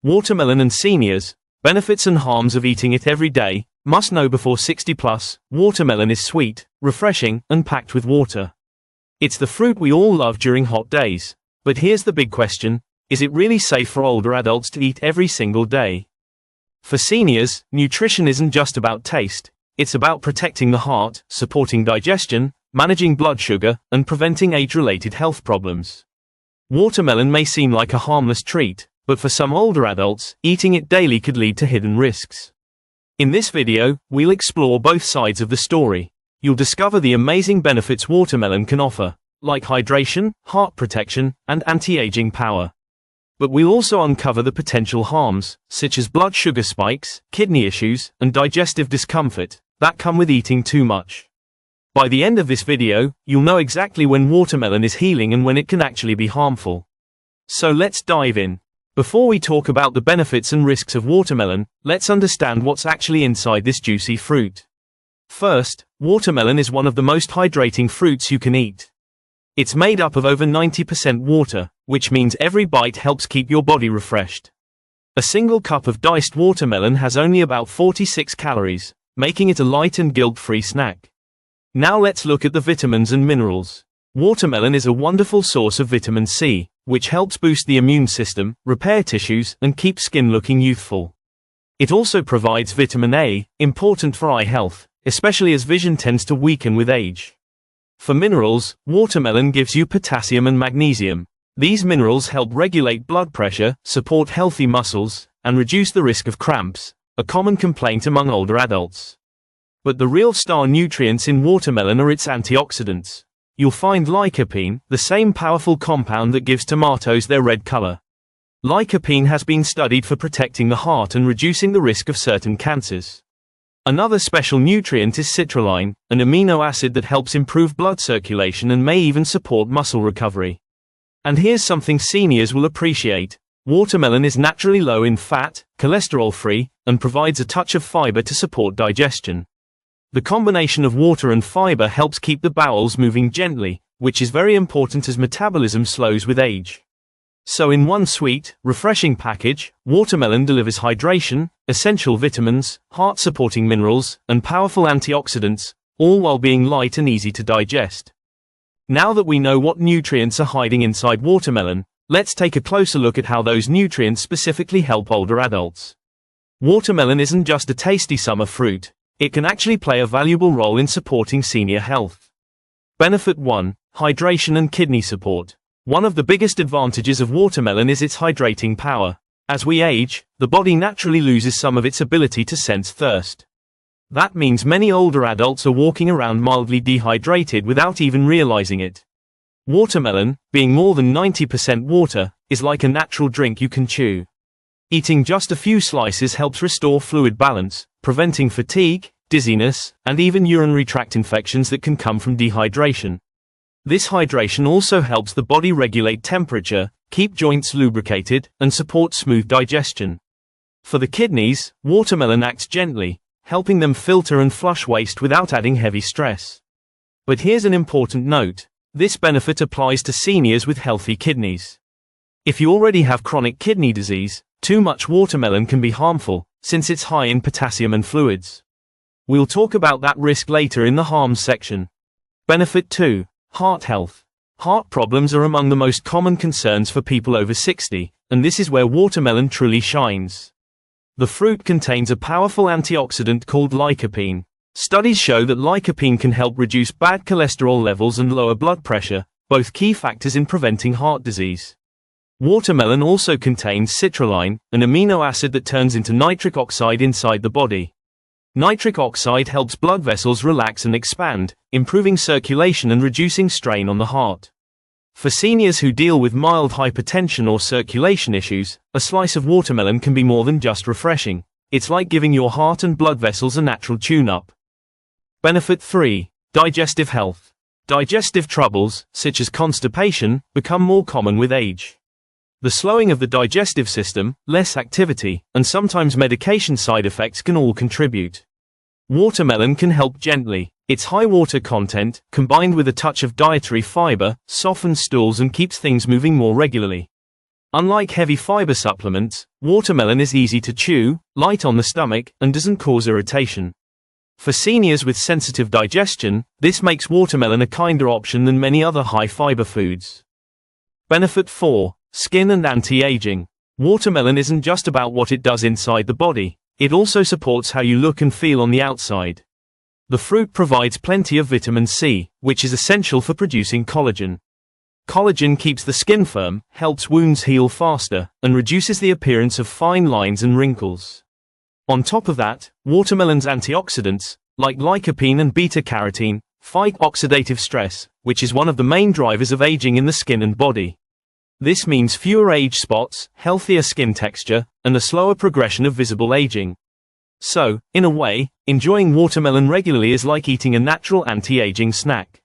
Watermelon and seniors. Benefits and harms of eating it every day. Must know before 60 plus. Watermelon is sweet, refreshing, and packed with water. It's the fruit we all love during hot days. But here's the big question. Is it really safe for older adults to eat every single day? For seniors, nutrition isn't just about taste. It's about protecting the heart, supporting digestion, managing blood sugar, and preventing age-related health problems. Watermelon may seem like a harmless treat, but for some older adults, eating it daily could lead to hidden risks. In this video, we'll explore both sides of the story. You'll discover the amazing benefits watermelon can offer, like hydration, heart protection, and anti-aging power. But we'll also uncover the potential harms, such as blood sugar spikes, kidney issues, and digestive discomfort, that come with eating too much. By the end of this video, you'll know exactly when watermelon is healing and when it can actually be harmful. So let's dive in. Before we talk about the benefits and risks of watermelon, let's understand what's actually inside this juicy fruit. First, watermelon is one of the most hydrating fruits you can eat. It's made up of over 90% water, which means every bite helps keep your body refreshed. A single cup of diced watermelon has only about 46 calories, making it a light and guilt-free snack. Now let's look at the vitamins and minerals. Watermelon is a wonderful source of vitamin C, which helps boost the immune system, repair tissues, and keep skin looking youthful. It also provides vitamin A, important for eye health, especially as vision tends to weaken with age. For minerals, watermelon gives you potassium and magnesium. These minerals help regulate blood pressure, support healthy muscles, and reduce the risk of cramps, a common complaint among older adults. But the real star nutrients in watermelon are its antioxidants. You'll find lycopene, the same powerful compound that gives tomatoes their red color. Lycopene has been studied for protecting the heart and reducing the risk of certain cancers. Another special nutrient is citrulline, an amino acid that helps improve blood circulation and may even support muscle recovery. And here's something seniors will appreciate. Watermelon is naturally low in fat, cholesterol-free, and provides a touch of fiber to support digestion. The combination of water and fiber helps keep the bowels moving gently, which is very important as metabolism slows with age. So in one sweet, refreshing package, watermelon delivers hydration, essential vitamins, heart-supporting minerals, and powerful antioxidants, all while being light and easy to digest. Now that we know what nutrients are hiding inside watermelon, let's take a closer look at how those nutrients specifically help older adults. Watermelon isn't just a tasty summer fruit. It can actually play a valuable role in supporting senior health. Benefit 1. Hydration and kidney support. One of the biggest advantages of watermelon is its hydrating power. As we age, the body naturally loses some of its ability to sense thirst. That means many older adults are walking around mildly dehydrated without even realizing it. Watermelon, being more than 90% water, is like a natural drink you can chew. Eating just a few slices helps restore fluid balance, preventing fatigue, dizziness, and even urinary tract infections that can come from dehydration. This hydration also helps the body regulate temperature, keep joints lubricated, and support smooth digestion. For the kidneys, watermelon acts gently, helping them filter and flush waste without adding heavy stress. But here's an important note. This benefit applies to seniors with healthy kidneys. If you already have chronic kidney disease, too much watermelon can be harmful, since it's high in potassium and fluids. We'll talk about that risk later in the harms section. Benefit 2. Heart health. Heart problems are among the most common concerns for people over 60, and this is where watermelon truly shines. The fruit contains a powerful antioxidant called lycopene. Studies show that lycopene can help reduce bad cholesterol levels and lower blood pressure, both key factors in preventing heart disease. Watermelon also contains citrulline, an amino acid that turns into nitric oxide inside the body. Nitric oxide helps blood vessels relax and expand, improving circulation and reducing strain on the heart. For seniors who deal with mild hypertension or circulation issues, a slice of watermelon can be more than just refreshing. It's like giving your heart and blood vessels a natural tune-up. Benefit 3. Digestive health. Digestive troubles, such as constipation, become more common with age. The slowing of the digestive system, less activity, and sometimes medication side effects can all contribute. Watermelon can help gently. Its high water content, combined with a touch of dietary fiber, softens stools and keeps things moving more regularly. Unlike heavy fiber supplements, watermelon is easy to chew, light on the stomach, and doesn't cause irritation. For seniors with sensitive digestion, this makes watermelon a kinder option than many other high-fiber foods. Benefit 4. Skin and anti-aging. Watermelon isn't just about what it does inside the body, it also supports how you look and feel on the outside. The fruit provides plenty of vitamin C, which is essential for producing collagen. Collagen keeps the skin firm, helps wounds heal faster, and reduces the appearance of fine lines and wrinkles. On top of that, watermelon's antioxidants, like lycopene and beta-carotene, fight oxidative stress, which is one of the main drivers of aging in the skin and body. This means fewer age spots, healthier skin texture, and a slower progression of visible aging. So, in a way, enjoying watermelon regularly is like eating a natural anti-aging snack.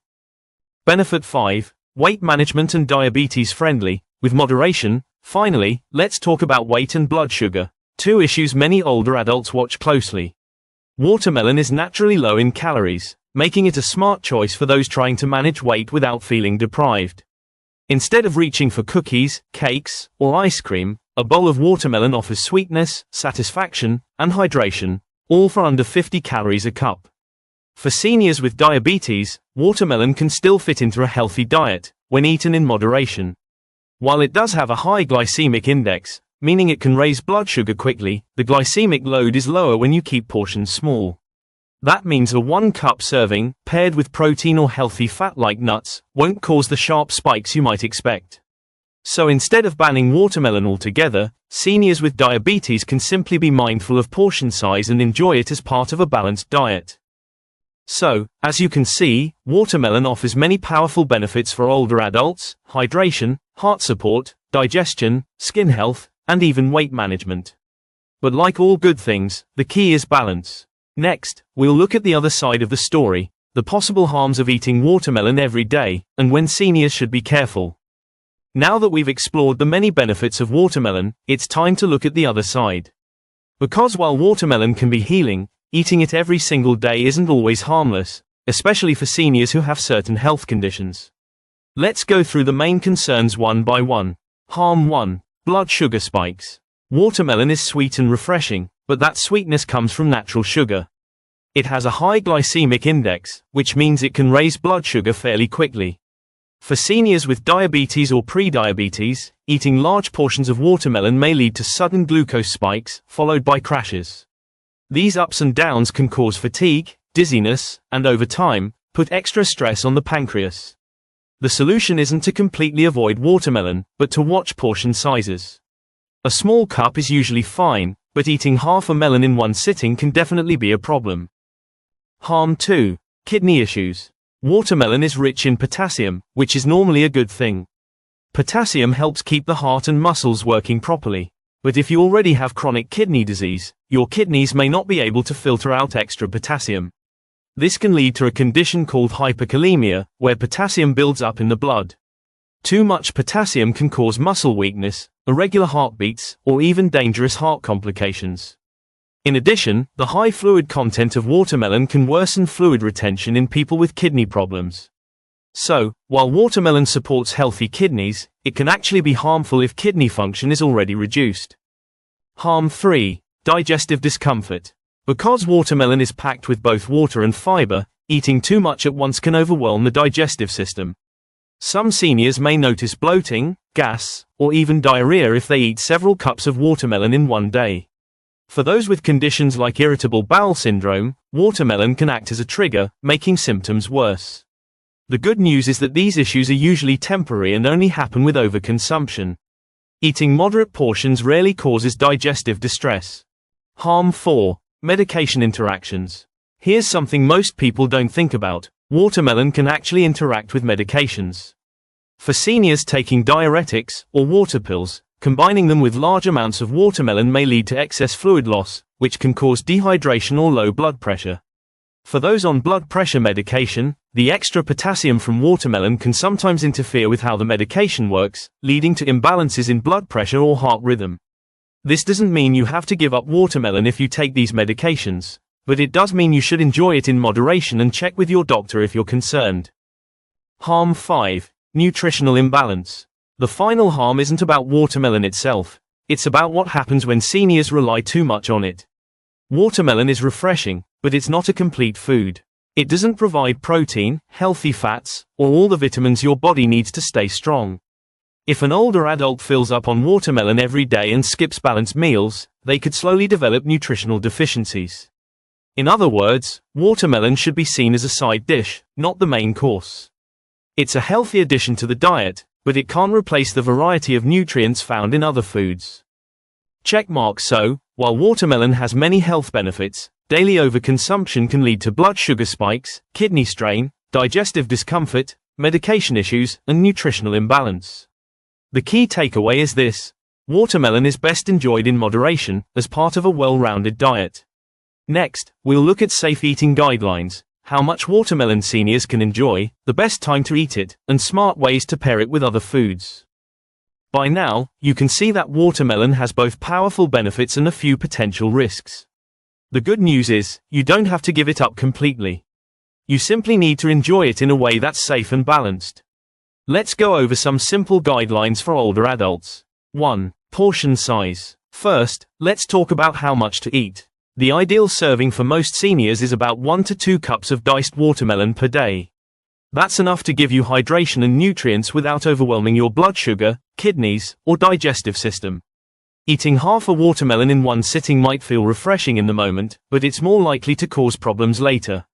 Benefit 5. Weight management and diabetes friendly, with moderation. Finally, let's talk about weight and blood sugar, two issues many older adults watch closely. Watermelon is naturally low in calories, making it a smart choice for those trying to manage weight without feeling deprived. Instead of reaching for cookies, cakes, or ice cream, a bowl of watermelon offers sweetness, satisfaction, and hydration, all for under 50 calories a cup. For seniors with diabetes, watermelon can still fit into a healthy diet, when eaten in moderation. While it does have a high glycemic index, meaning it can raise blood sugar quickly, the glycemic load is lower when you keep portions small. That means a 1-cup serving, paired with protein or healthy fat like nuts, won't cause the sharp spikes you might expect. So instead of banning watermelon altogether, seniors with diabetes can simply be mindful of portion size and enjoy it as part of a balanced diet. So, as you can see, watermelon offers many powerful benefits for older adults: hydration, heart support, digestion, skin health, and even weight management. But like all good things, the key is balance. Next, we'll look at the other side of the story, the possible harms of eating watermelon every day, and when seniors should be careful. Now that we've explored the many benefits of watermelon, it's time to look at the other side. Because while watermelon can be healing, eating it every single day isn't always harmless, especially for seniors who have certain health conditions. Let's go through the main concerns one by one. Harm 1. Blood sugar spikes. Watermelon is sweet and refreshing, but that sweetness comes from natural sugar. It has a high glycemic index, which means it can raise blood sugar fairly quickly. For seniors with diabetes or pre-diabetes, eating large portions of watermelon may lead to sudden glucose spikes, followed by crashes. These ups and downs can cause fatigue, dizziness, and over time, put extra stress on the pancreas. The solution isn't to completely avoid watermelon, but to watch portion sizes. A small cup is usually fine, but eating half a melon in one sitting can definitely be a problem. Harm 2. Kidney issues. Watermelon is rich in potassium, which is normally a good thing. Potassium helps keep the heart and muscles working properly. But if you already have chronic kidney disease, your kidneys may not be able to filter out extra potassium. This can lead to a condition called hyperkalemia, where potassium builds up in the blood. Too much potassium can cause muscle weakness, irregular heartbeats, or even dangerous heart complications. In addition, the high fluid content of watermelon can worsen fluid retention in people with kidney problems. So, while watermelon supports healthy kidneys, it can actually be harmful if kidney function is already reduced. Harm 3. Digestive discomfort. Because watermelon is packed with both water and fiber, eating too much at once can overwhelm the digestive system. Some seniors may notice bloating, gas, or even diarrhea if they eat several cups of watermelon in one day. For those with conditions like irritable bowel syndrome, watermelon can act as a trigger, making symptoms worse. The good news is that these issues are usually temporary and only happen with overconsumption. Eating moderate portions rarely causes digestive distress. Harm 4. Medication interactions. Here's something most people don't think about. Watermelon can actually interact with medications. For seniors taking diuretics, or water pills, combining them with large amounts of watermelon may lead to excess fluid loss, which can cause dehydration or low blood pressure. For those on blood pressure medication, the extra potassium from watermelon can sometimes interfere with how the medication works, leading to imbalances in blood pressure or heart rhythm. This doesn't mean you have to give up watermelon if you take these medications, but it does mean you should enjoy it in moderation and check with your doctor if you're concerned. Harm 5. Nutritional imbalance. The final harm isn't about watermelon itself, it's about what happens when seniors rely too much on it. Watermelon is refreshing, but it's not a complete food. It doesn't provide protein, healthy fats, or all the vitamins your body needs to stay strong. If an older adult fills up on watermelon every day and skips balanced meals, they could slowly develop nutritional deficiencies. In other words, watermelon should be seen as a side dish, not the main course. It's a healthy addition to the diet, but it can't replace the variety of nutrients found in other foods. Checkmark. So, while watermelon has many health benefits, daily overconsumption can lead to blood sugar spikes, kidney strain, digestive discomfort, medication issues, and nutritional imbalance. The key takeaway is this: watermelon is best enjoyed in moderation, as part of a well-rounded diet. Next, we'll look at safe eating guidelines, how much watermelon seniors can enjoy, the best time to eat it, and smart ways to pair it with other foods. By now, you can see that watermelon has both powerful benefits and a few potential risks. The good news is, you don't have to give it up completely. You simply need to enjoy it in a way that's safe and balanced. Let's go over some simple guidelines for older adults. 1. Portion size. First, let's talk about how much to eat. The ideal serving for most seniors is about 1 to 2 cups of diced watermelon per day. That's enough to give you hydration and nutrients without overwhelming your blood sugar, kidneys, or digestive system. Eating half a watermelon in one sitting might feel refreshing in the moment, but it's more likely to cause problems later.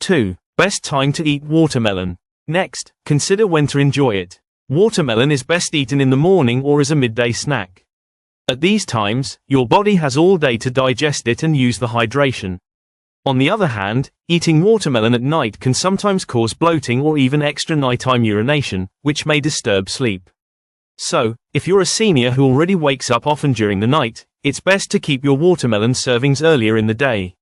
2. Best time to eat watermelon. Next, consider when to enjoy it. Watermelon is best eaten in the morning or as a midday snack. At these times, your body has all day to digest it and use the hydration. On the other hand, eating watermelon at night can sometimes cause bloating or even extra nighttime urination, which may disturb sleep. So, if you're a senior who already wakes up often during the night, it's best to keep your watermelon servings earlier in the day.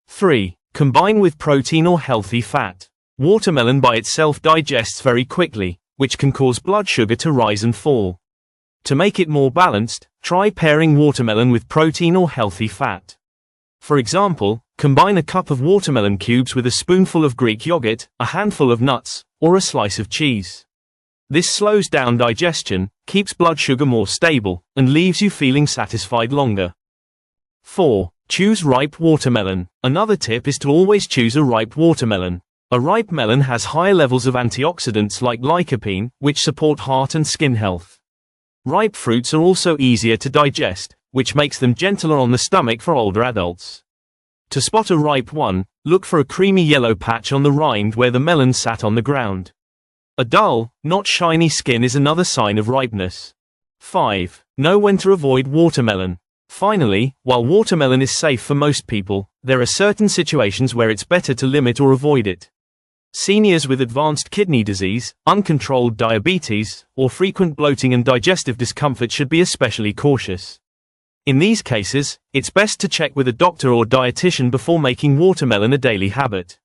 3. Combine with protein or healthy fat. Watermelon by itself digests very quickly, which can cause blood sugar to rise and fall. To make it more balanced, try pairing watermelon with protein or healthy fat. For example, combine a cup of watermelon cubes with a spoonful of Greek yogurt, a handful of nuts, or a slice of cheese. This slows down digestion, keeps blood sugar more stable, and leaves you feeling satisfied longer. 4. Choose ripe watermelon. Another tip is to always choose a ripe watermelon. A ripe melon has higher levels of antioxidants like lycopene, which support heart and skin health. Ripe fruits are also easier to digest, which makes them gentler on the stomach for older adults. To spot a ripe one, look for a creamy yellow patch on the rind where the melon sat on the ground. A dull, not shiny skin is another sign of ripeness. 5. Know when to avoid watermelon. Finally, while watermelon is safe for most people, there are certain situations where it's better to limit or avoid it. Seniors with advanced kidney disease, uncontrolled diabetes, or frequent bloating and digestive discomfort should be especially cautious. In these cases, it's best to check with a doctor or dietitian before making watermelon a daily habit.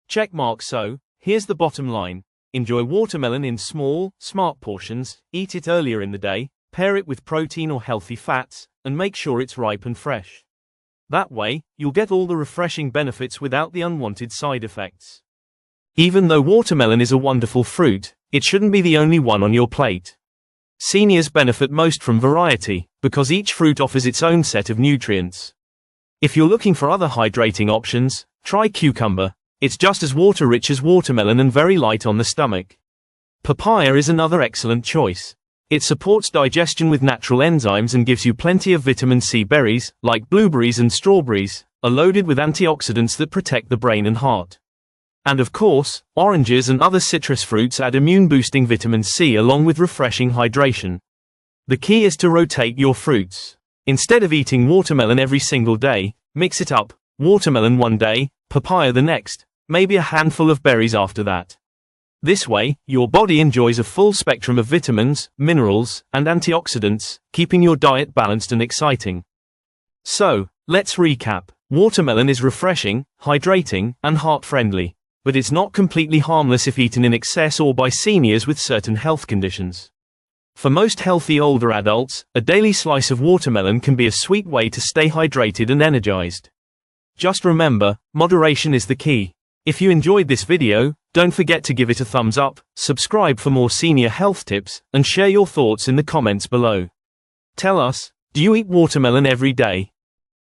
Checkmark. So, here's the bottom line. Enjoy watermelon in small, smart portions, eat it earlier in the day, pair it with protein or healthy fats, and make sure it's ripe and fresh. That way, you'll get all the refreshing benefits without the unwanted side effects. Even though watermelon is a wonderful fruit, it shouldn't be the only one on your plate. Seniors benefit most from variety, because each fruit offers its own set of nutrients. If you're looking for other hydrating options, try cucumber. It's just as water-rich as watermelon and very light on the stomach. Papaya is another excellent choice. It supports digestion with natural enzymes and gives you plenty of vitamin C. Berries, like blueberries and strawberries, are loaded with antioxidants that protect the brain and heart. And of course, oranges and other citrus fruits add immune-boosting vitamin C along with refreshing hydration. The key is to rotate your fruits. Instead of eating watermelon every single day, mix it up: watermelon one day, papaya the next, maybe a handful of berries after that. This way, your body enjoys a full spectrum of vitamins, minerals, and antioxidants, keeping your diet balanced and exciting. So, let's recap. Watermelon is refreshing, hydrating, and heart-friendly, but it's not completely harmless if eaten in excess or by seniors with certain health conditions. For most healthy older adults, a daily slice of watermelon can be a sweet way to stay hydrated and energized. Just remember, moderation is the key. If you enjoyed this video, don't forget to give it a thumbs up, subscribe for more senior health tips, and share your thoughts in the comments below. Tell us, do you eat watermelon every day?